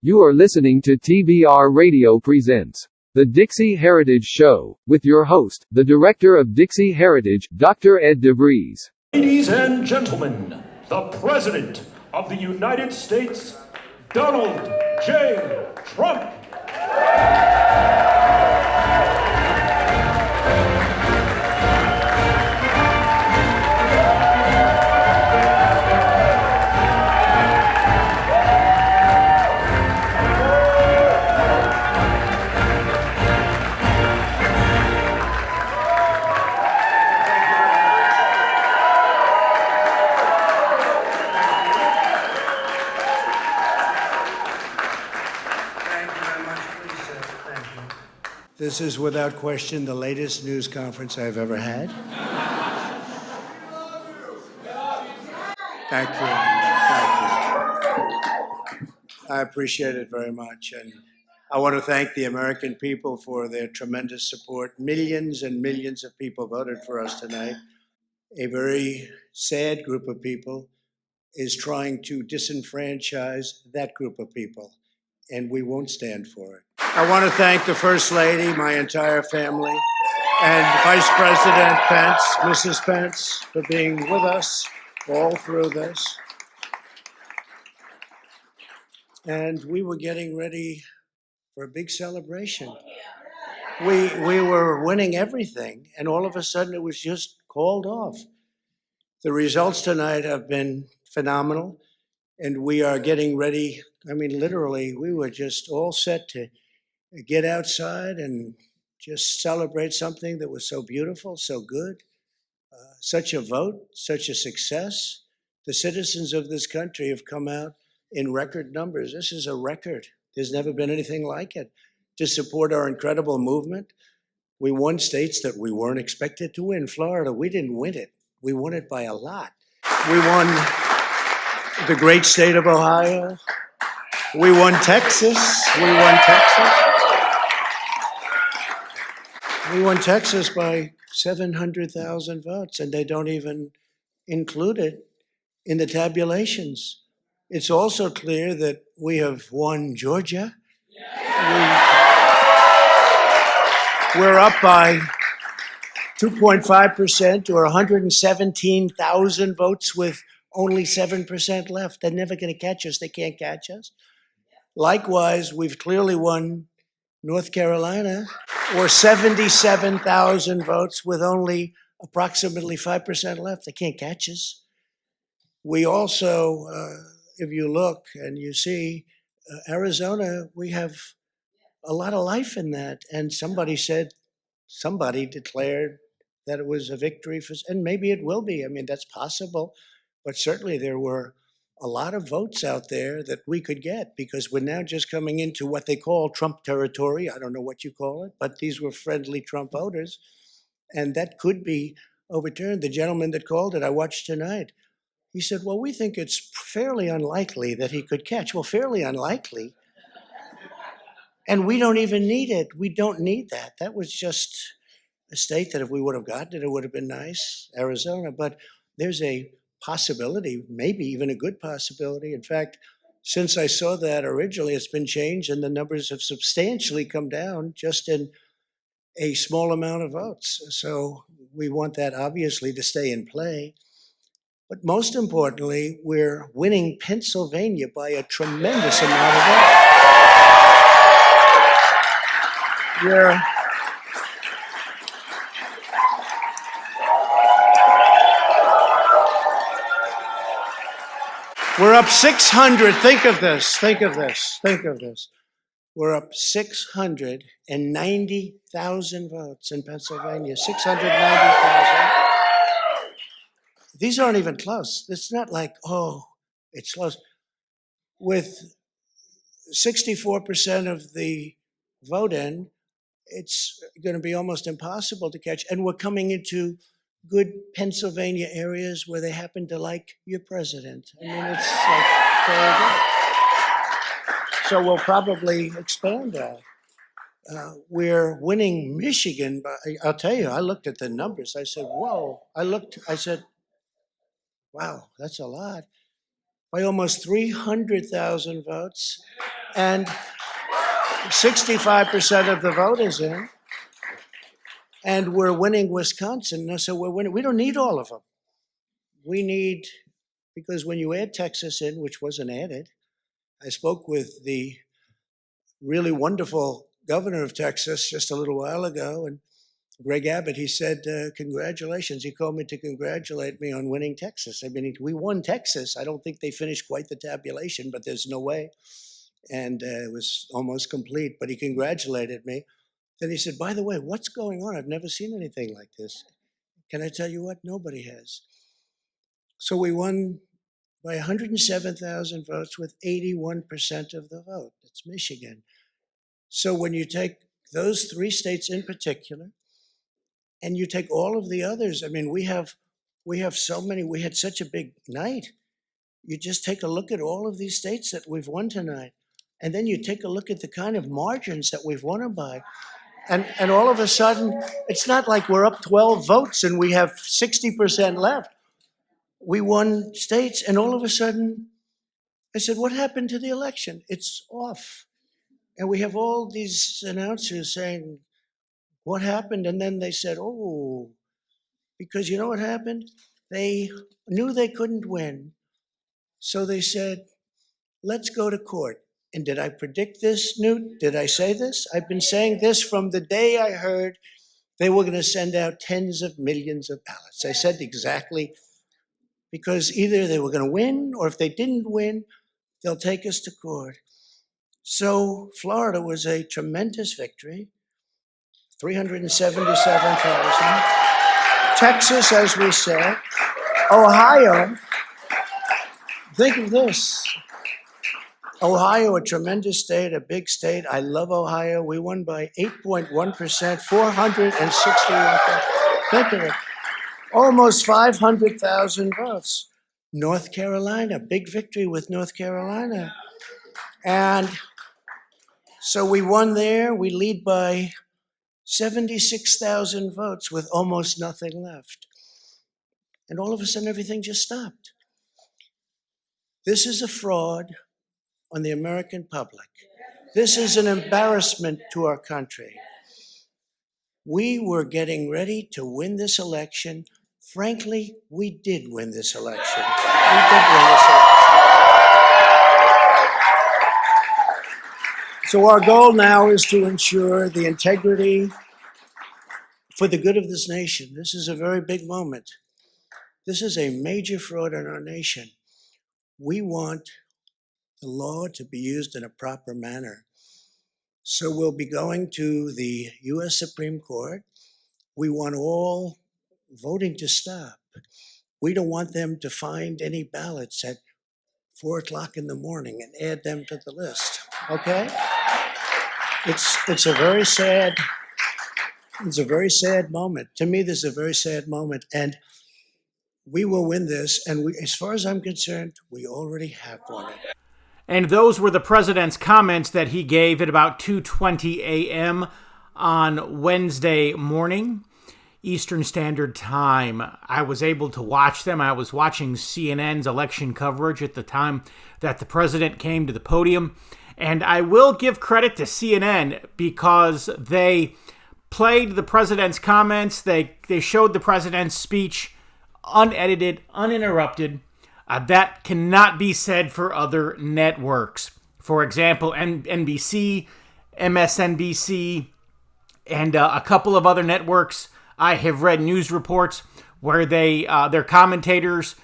You are listening to TBR Radio Presents The Dixie Heritage Show, with your host, the Director of Dixie Heritage, Dr. Ed DeVries. Ladies and gentlemen, the President of the United States, Donald J. Trump. This is without question the latest news conference I've ever had. Thank you. I appreciate it very much. And I want to thank the American people for their tremendous support. Millions and millions of people voted for us tonight. A very sad group of people is trying to disenfranchise that group of people, and we won't stand for it. I want to thank the First Lady, my entire family, and Vice President Pence, Mrs. Pence, for being with us all through this. And we were getting ready for a big celebration. We were winning everything, and all of a sudden it was just called off. The results tonight have been phenomenal, and we are getting ready. I mean, literally, we were just all set to get outside and just celebrate something that was so beautiful, so good. Such a vote, such a success. The citizens of this country have come out in record numbers. This is a record. There's never been anything like it. To support our incredible movement, we won states that we weren't expected to win. Florida, we didn't win it. We won it by a lot. We won the great state of Ohio. We won Texas. We won Texas by 700,000 votes, and they don't even include it in the tabulations. It's also clear that we have won Georgia. We're up by 2.5% or 117,000 votes with only 7% left. They're never going to catch us. They can't catch us. Likewise, we've clearly won North Carolina, or 77,000 votes with only approximately 5% left. They can't catch us. We also, if you look and you see, Arizona, we have a lot of life in that. And somebody declared that it was a victory for, and maybe it will be. I mean, that's possible. But certainly there were a lot of votes out there that we could get, because we're now just coming into what they call Trump territory. I don't know what you call it, but these were friendly Trump voters, and that could be overturned. The gentleman that called it, I watched tonight, he said, well, we think it's fairly unlikely that he could catch. Well, fairly unlikely. And we don't even need it. We don't need that. That was just a state that if we would have gotten it, it would have been nice, Arizona. But there's a possibility, maybe even a good possibility. In fact, since I saw that originally, it's been changed and the numbers have substantially come down just in a small amount of votes. So we want that obviously to stay in play. But most importantly, we're winning Pennsylvania by a tremendous amount of votes. We're up 600. Think of this. We're up 690,000 votes in Pennsylvania. 690,000. These aren't even close. It's not like, oh, it's close. With 64% of the vote in, it's going to be almost impossible to catch. And we're coming into good Pennsylvania areas where they happen to like your president. I mean, it's like very good. So we'll probably expand that. We're winning Michigan. I'll tell you, I looked at the numbers. I said, whoa. I said, wow, that's a lot. By almost 300,000 votes. And 65% of the vote is in. And we're winning Wisconsin. So we're winning. We don't need all of them. We need, because when you add Texas in, which wasn't added, I spoke with the really wonderful governor of Texas just a little while ago, and Greg Abbott, he said, congratulations. He called me to congratulate me on winning Texas. I mean, we won Texas. I don't think they finished quite the tabulation, but there's no way. And it was almost complete, but he congratulated me. Then he said, by the way, what's going on? I've never seen anything like this. Can I tell you what? Nobody has. So we won by 107,000 votes with 81% of the vote. That's Michigan. So when you take those three states in particular, and you take all of the others, I mean, we have so many, we had such a big night. You just take a look at all of these states that we've won tonight. And then you take a look at the kind of margins that we've won them by. And all of a sudden, it's not like we're up 12 votes and we have 60% left. We won states, and all of a sudden, I said, what happened to the election? It's off. And we have all these announcers saying, what happened? And then they said, oh, because you know what happened? They knew they couldn't win. So they said, let's go to court. And did I predict this, Newt? Did I say this? I've been saying this from the day I heard they were going to send out tens of millions of ballots. I said exactly, because either they were going to win, or if they didn't win, they'll take us to court. So Florida was a tremendous victory, 377,000. Texas, as we said. Ohio, think of this. Ohio, a tremendous state, a big state. I love Ohio. We won by 8.1%, 461,000. Think of it. Almost 500,000 votes. North Carolina, big victory with North Carolina. And so we won there. We lead by 76,000 votes with almost nothing left. And all of a sudden, everything just stopped. This is a fraud on the American public. This is an embarrassment to our country. We were getting ready to win this election. Frankly, we did win this election. We did win this election. So our goal now is to ensure the integrity for the good of this nation. This is a very big moment. This is a major fraud in our nation. We want the law to be used in a proper manner. So we'll be going to the U.S. Supreme Court. We want all voting to stop. We don't want them to find any ballots at 4 o'clock in the morning and add them to the list, okay? It's a very sad moment. To me, this is a very sad moment, and we will win this, and as far as I'm concerned, we already have won it. And those were the president's comments that he gave at about 2:20 a.m. on Wednesday morning, Eastern Standard Time. I was able to watch them. I was watching CNN's election coverage at the time that the president came to the podium. And I will give credit to CNN because they played the president's comments. They showed the president's speech unedited, uninterrupted. That cannot be said for other networks. For example, NBC, MSNBC, and a couple of other networks. I have read news reports where their commentators,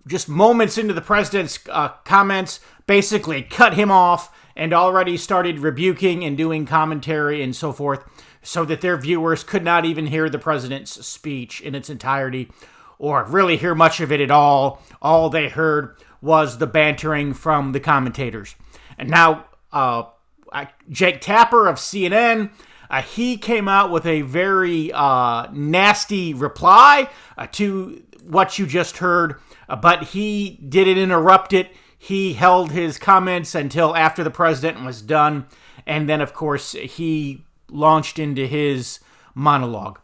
just moments into the president's comments, basically cut him off and already started rebuking and doing commentary and so forth, so that their viewers could not even hear the president's speech in its entirety, or really hear much of it at all. All they heard was the bantering from the commentators. And now, Jake Tapper of CNN, he came out with a very nasty reply to what you just heard, but he didn't interrupt it. He held his comments until after the president was done, and then, of course, he launched into his monologue.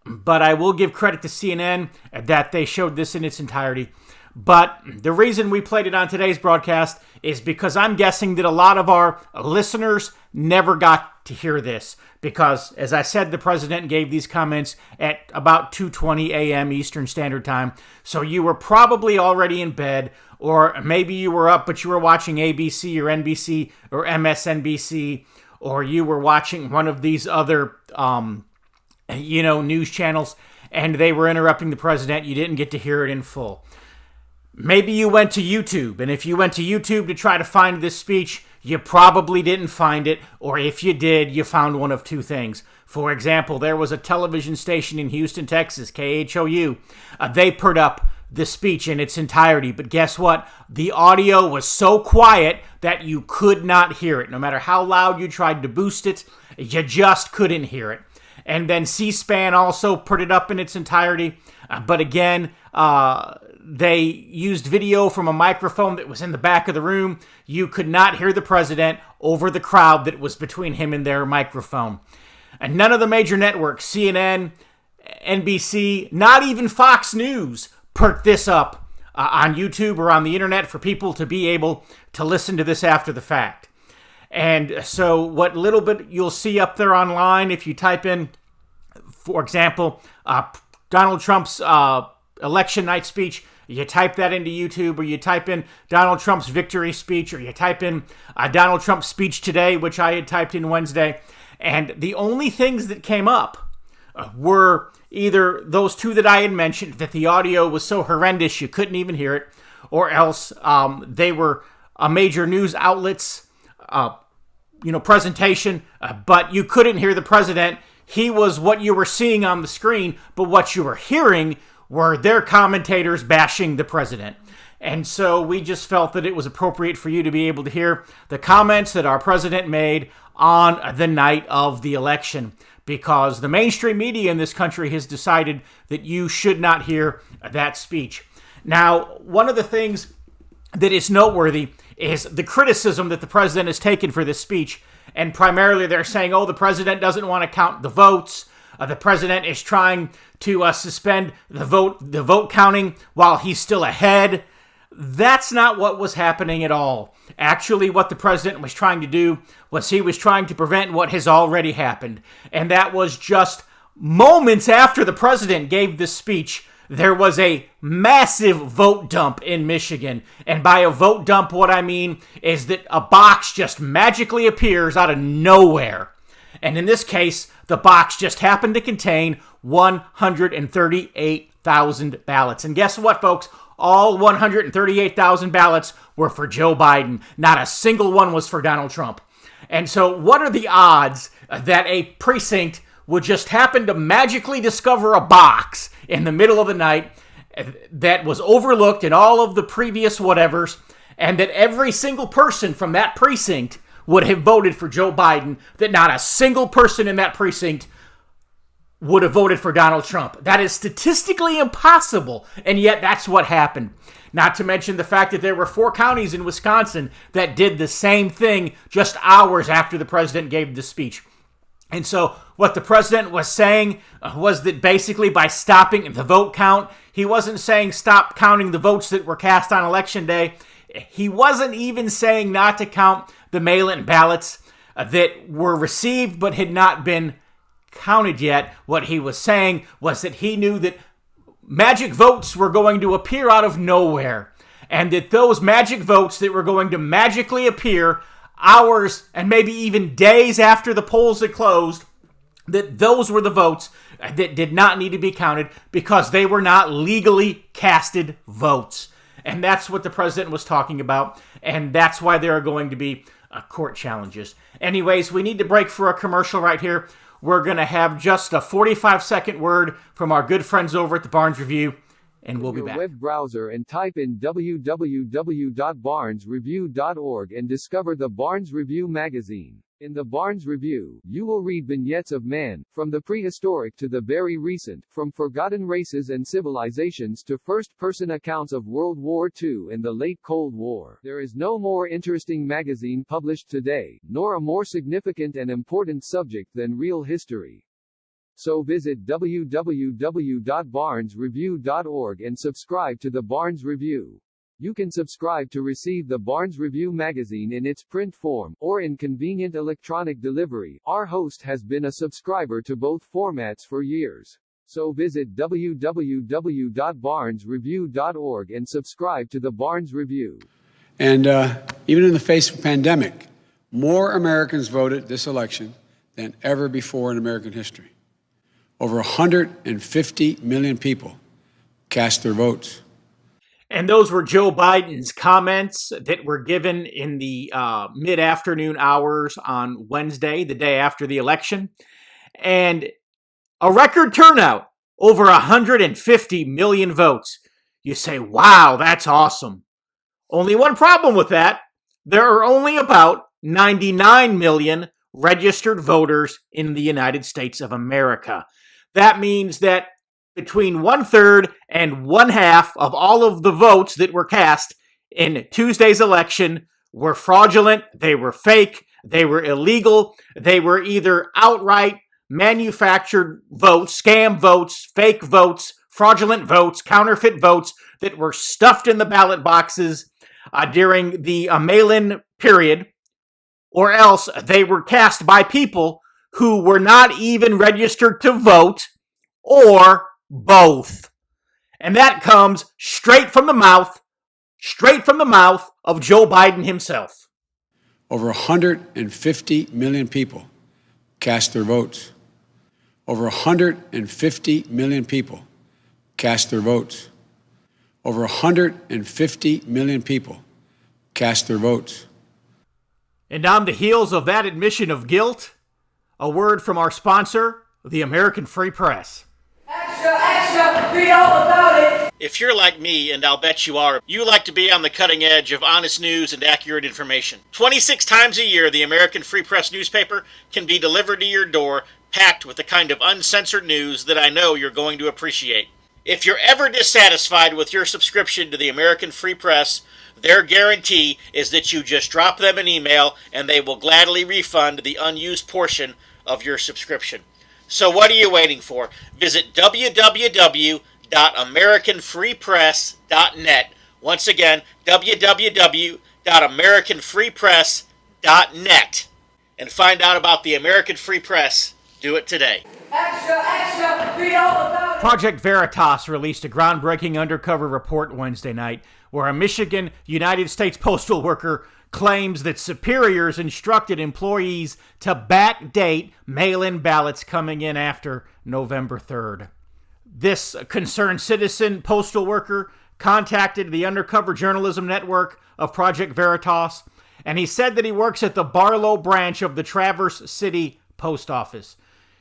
But I will give credit to CNN that they showed this in its entirety. But the reason we played it on today's broadcast is because I'm guessing that a lot of our listeners never got to hear this. Because, as I said, the president gave these comments at about 2:20 a.m. Eastern Standard Time. So you were probably already in bed, or maybe you were up, but you were watching ABC or NBC or MSNBC, or you were watching one of these other, news channels, and they were interrupting the president. You didn't get to hear it in full. Maybe you went to YouTube, and if you went to YouTube to try to find this speech, you probably didn't find it, or if you did, you found one of two things. For example, there was a television station in Houston, Texas, KHOU. They put up the speech in its entirety, but guess what? The audio was so quiet that you could not hear it. No matter how loud you tried to boost it, you just couldn't hear it. And then C-SPAN also put it up in its entirety, but again, they used video from a microphone that was in the back of the room. You could not hear the president over the crowd that was between him and their microphone. And none of the major networks, CNN, NBC, not even Fox News, put this up on YouTube or on the internet for people to be able to listen to this after the fact. And so what little bit you'll see up there online, if you type in, for example, Donald Trump's election night speech, you type that into YouTube, or you type in Donald Trump's victory speech, or you type in Donald Trump's speech today, which I had typed in Wednesday, and the only things that came up were either those two that I had mentioned, that the audio was so horrendous you couldn't even hear it, or else they were a major news outlet's presentation, but you couldn't hear the president. He was what you were seeing on the screen, but what you were hearing were their commentators bashing the president. And so we just felt that it was appropriate for you to be able to hear the comments that our president made on the night of the election, because the mainstream media in this country has decided that you should not hear that speech. Now, one of the things that is noteworthy is the criticism that the president has taken for this speech. And primarily they're saying, the president doesn't want to count the votes. The president is trying to suspend the vote counting while he's still ahead. That's not what was happening at all. Actually, what the president was trying to do was he was trying to prevent what has already happened. And that was just moments after the president gave this speech, there was a massive vote dump in Michigan. And by a vote dump, what I mean is that a box just magically appears out of nowhere. And in this case, the box just happened to contain 138,000 ballots. And guess what, folks? All 138,000 ballots were for Joe Biden. Not a single one was for Donald Trump. And so what are the odds that a precinct would just happen to magically discover a box in the middle of the night that was overlooked in all of the previous whatevers, and that every single person from that precinct would have voted for Joe Biden, that not a single person in that precinct would have voted for Donald Trump? That is statistically impossible, and yet that's what happened. Not to mention the fact that there were 4 counties in Wisconsin that did the same thing just hours after the president gave the speech. And so what the president was saying was that basically by stopping the vote count, he wasn't saying stop counting the votes that were cast on Election Day. He wasn't even saying not to count the mail-in ballots that were received but had not been counted yet. What he was saying was that he knew that magic votes were going to appear out of nowhere, and that those magic votes that were going to magically appear hours and maybe even days after the polls had closed, that those were the votes that did not need to be counted because they were not legally casted votes. And that's what the president was talking about, and that's why there are going to be court challenges. Anyways, we need to break for a commercial right here. We're going to have just a 45-second word from our good friends over at the Barnes Review, and we'll be back. Web browser and type in www.barnesreview.org and discover the Barnes Review magazine. In the Barnes Review, you will read vignettes of man, from the prehistoric to the very recent, from forgotten races and civilizations to first-person accounts of World War II and the late Cold War. There is no more interesting magazine published today, nor a more significant and important subject than real history. So visit www.barnesreview.org and subscribe to the Barnes Review. You can subscribe to receive the Barnes Review magazine in its print form, or in convenient electronic delivery. Our host has been a subscriber to both formats for years. So visit www.barnesreview.org and subscribe to the Barnes Review. And even in the face of a pandemic, more Americans voted this election than ever before in American history. Over 150 million people cast their votes. And those were Joe Biden's comments that were given in the mid-afternoon hours on Wednesday, the day after the election. And a record turnout, over 150 million votes. You say, wow, that's awesome. Only one problem with that. There are only about 99 million registered voters in the United States of America. That means that between 1/3 and 1/2 of all of the votes that were cast in Tuesday's election were fraudulent, they were fake, they were illegal, they were either outright manufactured votes, scam votes, fake votes, fraudulent votes, counterfeit votes that were stuffed in the ballot boxes during the mail-in period, or else they were cast by people who were not even registered to vote, or both. And that comes straight from the mouth of Joe Biden himself. Over 150 million people cast their votes. Over 150 million people cast their votes. Over 150 million people cast their votes. And on the heels of that admission of guilt, a word from our sponsor, the American Free Press. Extra, read all about it. If you're like me, and I'll bet you are, you like to be on the cutting edge of honest news and accurate information. 26 times a year, the American Free Press newspaper can be delivered to your door, packed with the kind of uncensored news that I know you're going to appreciate. If you're ever dissatisfied with your subscription to the American Free Press, their guarantee is that you just drop them an email and they will gladly refund the unused portion of your subscription. So what are you waiting for? Visit www.americanfreepress.net. Once again, www.americanfreepress.net. And find out about the American Free Press. Do it today. Extra, read all about it. Project Veritas released a groundbreaking undercover report Wednesday night where a Michigan United States postal worker claims that superiors instructed employees to backdate mail-in ballots coming in after November 3rd. This concerned citizen postal worker contacted the undercover journalism network of Project Veritas, and he said that he works at the Barlow branch of the Traverse City Post Office.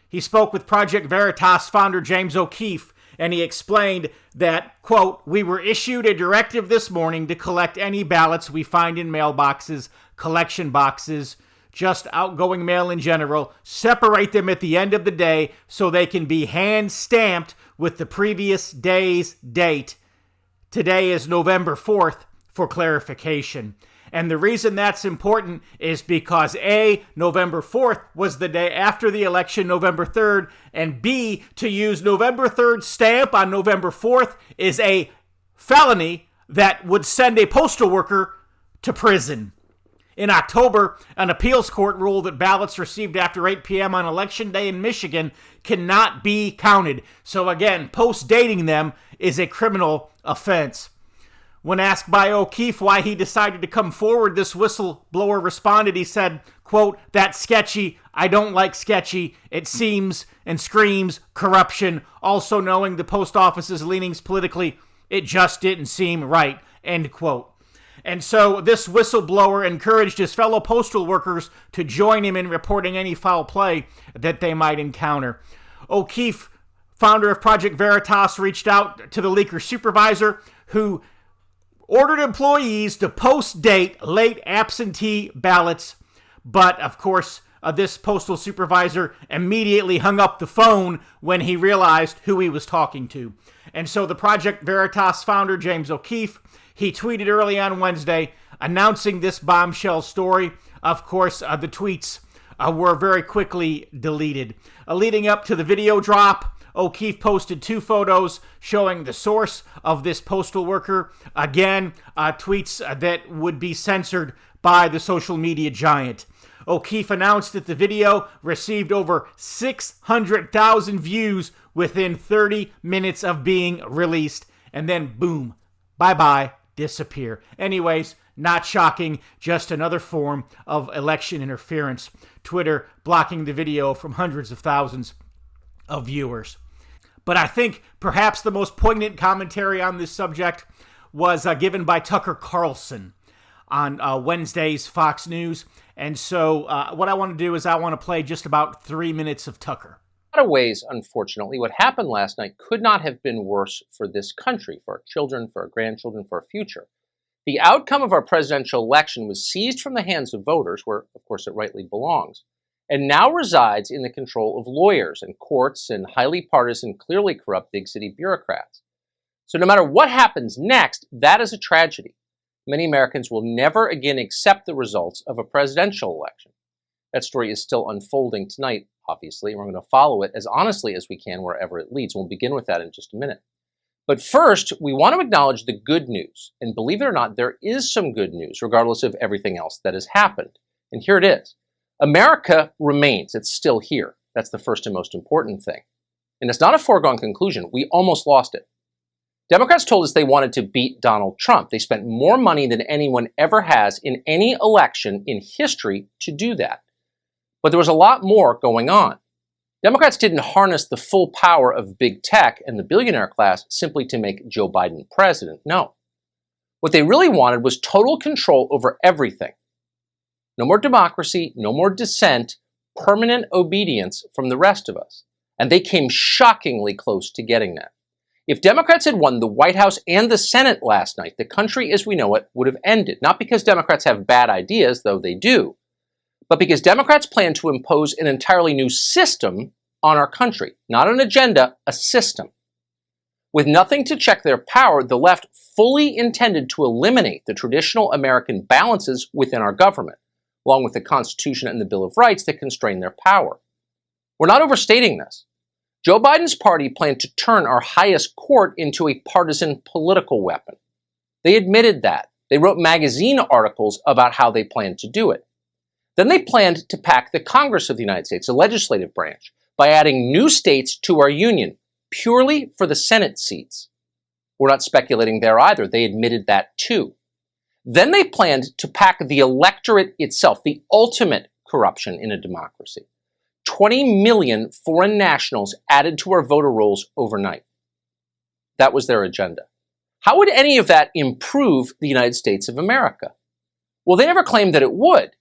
He spoke with Project Veritas founder James O'Keefe, and he explained that, quote, "We were issued a directive this morning to collect any ballots we find in mailboxes, collection boxes, just outgoing mail in general, separate them at the end of the day so they can be hand-stamped with the previous day's date. Today is November 4th for clarification." And the reason that's important is because A, November 4th was the day after the election, November 3rd, and B, to use November 3rd stamp on November 4th is a felony that would send a postal worker to prison. In October, an appeals court ruled that ballots received after 8 p.m. on Election Day in Michigan cannot be counted. So again, post-dating them is a criminal offense. When asked by O'Keefe why he decided to come forward, this whistleblower responded, he said, quote, "That's sketchy. I don't like sketchy. It seems and screams corruption. Also knowing the post office's leanings politically, it just didn't seem right," end quote. And so this whistleblower encouraged his fellow postal workers to join him in reporting any foul play that they might encounter. O'Keefe, founder of Project Veritas, reached out to the leaker supervisor who ordered employees to post-date late absentee ballots, but of course, this postal supervisor immediately hung up the phone when he realized who he was talking to. And so the Project Veritas founder, James O'Keefe, he tweeted early on Wednesday announcing this bombshell story. Of course, the tweets were very quickly deleted. Leading up to the video drop, O'Keefe posted 2 photos showing the source of this postal worker. Again, tweets that would be censored by the social media giant. O'Keefe announced that the video received over 600,000 views within 30 minutes of being released, and then boom, bye-bye, disappear. Anyways, not shocking, just another form of election interference. Twitter blocking the video from hundreds of thousands of viewers. But I think perhaps the most poignant commentary on this subject was given by Tucker Carlson on Wednesday's Fox News. And so what I want to do is I want to play just about 3 minutes of Tucker. In a lot of ways, unfortunately, what happened last night could not have been worse for this country, for our children, for our grandchildren, for our future. The outcome of our presidential election was seized from the hands of voters, where, of course, it rightly belongs, and now resides in the control of lawyers and courts and highly partisan, clearly corrupt big city bureaucrats. So no matter what happens next, that is a tragedy. Many Americans will never again accept the results of a presidential election. That story is still unfolding tonight, obviously, and we're going to follow it as honestly as we can wherever it leads. We'll begin with that in just a minute. But first, we want to acknowledge the good news. And believe it or not, there is some good news, regardless of everything else that has happened. And here it is. America remains. It's still here. That's the first and most important thing. And it's not a foregone conclusion. We almost lost it. Democrats told us they wanted to beat Donald Trump. They spent more money than anyone ever has in any election in history to do that. But there was a lot more going on. Democrats didn't harness the full power of big tech and the billionaire class simply to make Joe Biden president. No. What they really wanted was total control over everything. No more democracy, no more dissent, permanent obedience from the rest of us. And they came shockingly close to getting that. If Democrats had won the White House and the Senate last night, the country as we know it would have ended. Not because Democrats have bad ideas, though they do, but because Democrats plan to impose an entirely new system on our country. Not an agenda, a system. With nothing to check their power, the left fully intended to eliminate the traditional American balances within our government, along with the Constitution and the Bill of Rights that constrain their power. We're not overstating this. Joe Biden's party planned to turn our highest court into a partisan political weapon. They admitted that. They wrote magazine articles about how they planned to do it. Then they planned to pack the Congress of the United States, the legislative branch, by adding new states to our union, purely for the Senate seats. We're not speculating there either. They admitted that too. Then they planned to pack the electorate itself, the ultimate corruption in a democracy. 20 million foreign nationals added to our voter rolls overnight. That was their agenda. How would any of that improve the United States of America? Well, they never claimed that it would.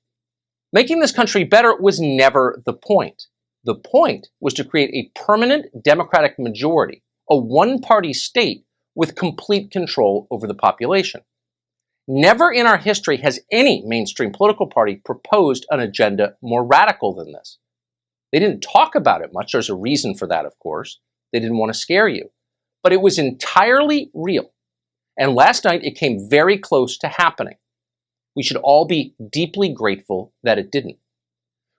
Making this country better was never the point. The point was to create a permanent Democratic majority, a one-party state with complete control over the population. Never in our history has any mainstream political party proposed an agenda more radical than this. They didn't talk about it much. There's a reason for that, of course. They didn't want to scare you. But it was entirely real. And last night, it came very close to happening. We should all be deeply grateful that it didn't.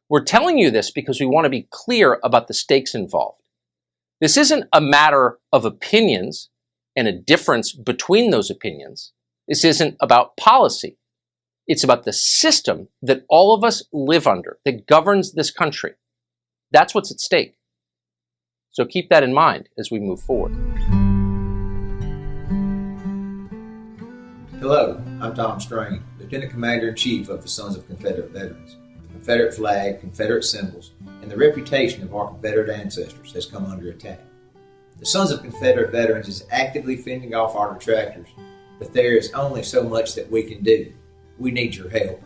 We're telling you this because we want to be clear about the stakes involved. This isn't a matter of opinions and a difference between those opinions. This isn't about policy. It's about the system that all of us live under, that governs this country. That's what's at stake. So keep that in mind as we move forward. Hello, I'm Tom Strain, Lieutenant Commander-in-Chief of the Sons of Confederate Veterans. The Confederate flag, Confederate symbols, and the reputation of our Confederate ancestors has come under attack. The Sons of Confederate Veterans is actively fending off our detractors, but there is only so much that we can do. We need your help.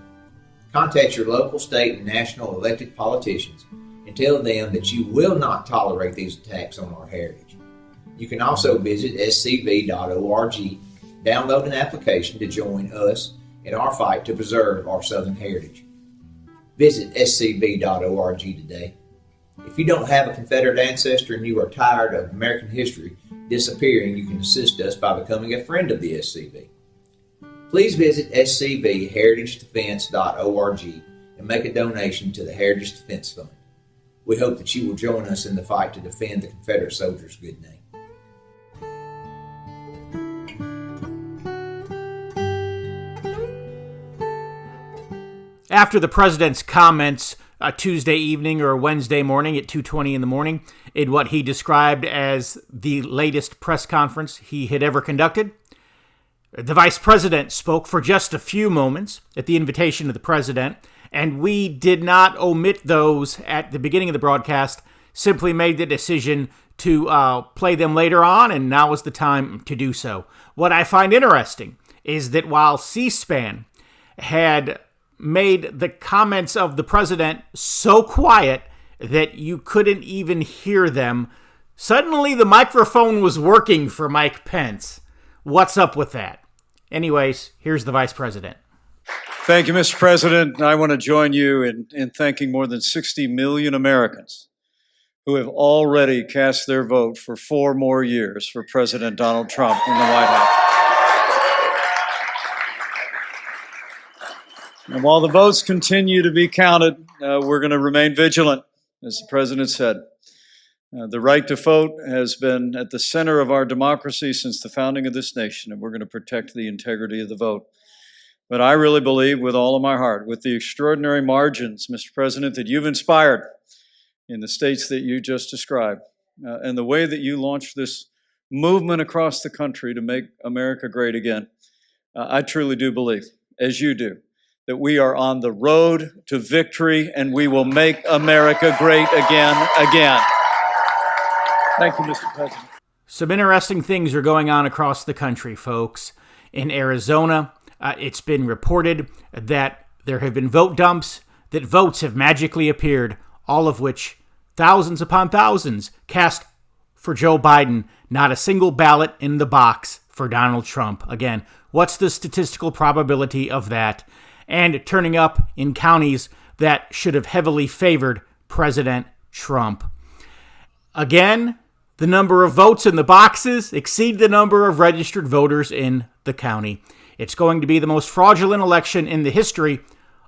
Contact your local, state, and national elected politicians and tell them that you will not tolerate these attacks on our heritage. You can also visit scv.org, download an application to join us in our fight to preserve our Southern heritage. Visit scv.org today. If you don't have a Confederate ancestor and you are tired of American history disappearing, you can assist us by becoming a friend of the SCV. Please visit scvheritagedefense.org and and make a donation to the Heritage Defense Fund. We hope that you will join us in the fight to defend the Confederate soldiers' good name. After the president's comments Tuesday evening or Wednesday morning at 2:20 in the morning in what he described as the latest press conference he had ever conducted, the vice president spoke for just a few moments at the invitation of the president, and we did not omit those at the beginning of the broadcast, simply made the decision to play them later on, and now is the time to do so. What I find interesting is that while C-SPAN had made the comments of the president so quiet that you couldn't even hear them, suddenly the microphone was working for Mike Pence. What's up with that? Anyways, here's the vice president. Thank you, Mr. President. I want to join you in thanking more than 60 million Americans who have already cast their vote for 4 more years for President Donald Trump in the White House. And while the votes continue to be counted, we're going to remain vigilant, as the president said. The right to vote has been at the center of our democracy since the founding of this nation, and we're going to protect the integrity of the vote. But I really believe with all of my heart, with the extraordinary margins, Mr. President, that you've inspired in the states that you just described, and the way that you launched this movement across the country to make America great again, I truly do believe, as you do, that we are on the road to victory and we will make America great again. Thank you, Mr. President. Some interesting things are going on across the country, folks. In Arizona, it's been reported that there have been vote dumps, that votes have magically appeared, all of which, thousands upon thousands, cast for Joe Biden, not a single ballot in the box for Donald Trump. Again, what's the statistical probability of that? And turning up in counties that should have heavily favored President Trump. Again, the number of votes in the boxes exceed the number of registered voters in the county. It's going to be the most fraudulent election in the history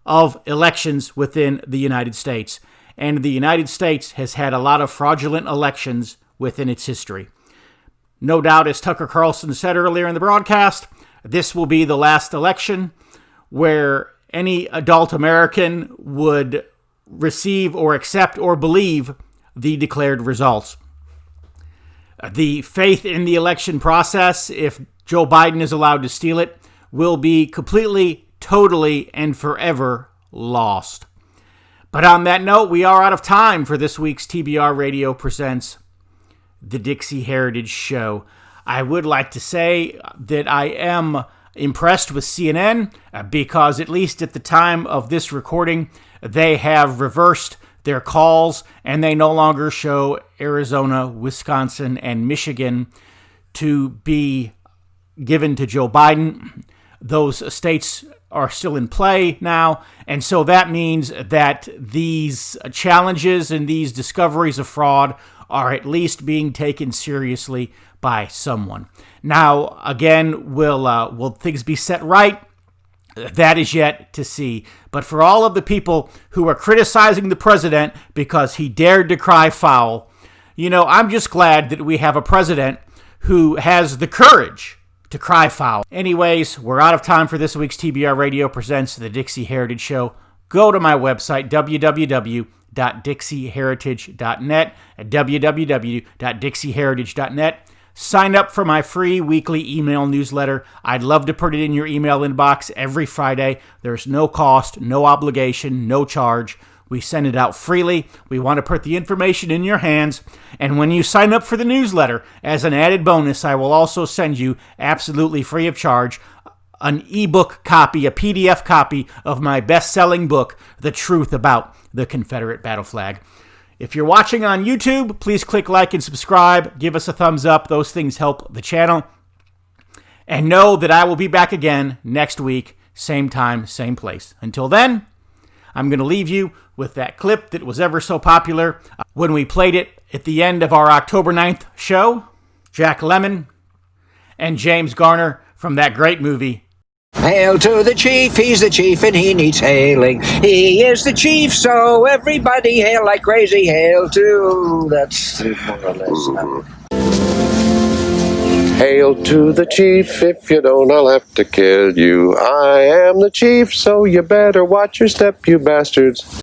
of elections within the United States. And the United States has had a lot of fraudulent elections within its history. No doubt, as Tucker Carlson said earlier in the broadcast, this will be the last election where any adult American would receive or accept or believe the declared results. The faith in the election process, if Joe Biden is allowed to steal it, will be completely, totally, and forever lost. But on that note, we are out of time for this week's TBR Radio Presents the Dixie Heritage Show. I would like to say that I am impressed with CNN because, at least at the time of this recording, they have reversed their calls and they no longer show Arizona, Wisconsin, and Michigan to be given to Joe Biden. Those states are still in play now, and so that means that these challenges and these discoveries of fraud are at least being taken seriously by someone. Now, again, will things be set right? That is yet to see. But for all of the people who are criticizing the president because he dared to cry foul, I'm just glad that we have a president who has the courage to cry foul. Anyways, we're out of time for this week's TBR Radio Presents the Dixie Heritage Show. Go to my website, www.dixieheritage.net, at www.dixieheritage.net. Sign up for my free weekly email newsletter. I'd love to put it in your email inbox every Friday. There's no cost, no obligation, no charge. We send it out freely. We want to put the information in your hands. And when you sign up for the newsletter, as an added bonus, I will also send you, absolutely free of charge, an ebook copy, a PDF copy of my best-selling book, The Truth About the Confederate Battle Flag. If you're watching on YouTube, please click like and subscribe. Give us a thumbs up. Those things help the channel. And know that I will be back again next week, same time, same place. Until then, I'm going to leave you with that clip that was ever so popular when we played it at the end of our October 9th show. Jack Lemmon and James Garner from that great movie, Hail to the chief, he's the chief and he needs hailing. He is the chief, so everybody hail like crazy. Hail to... That's more or less... Hail to the chief, if you don't I'll have to kill you. I am the chief, so you better watch your step, you bastards.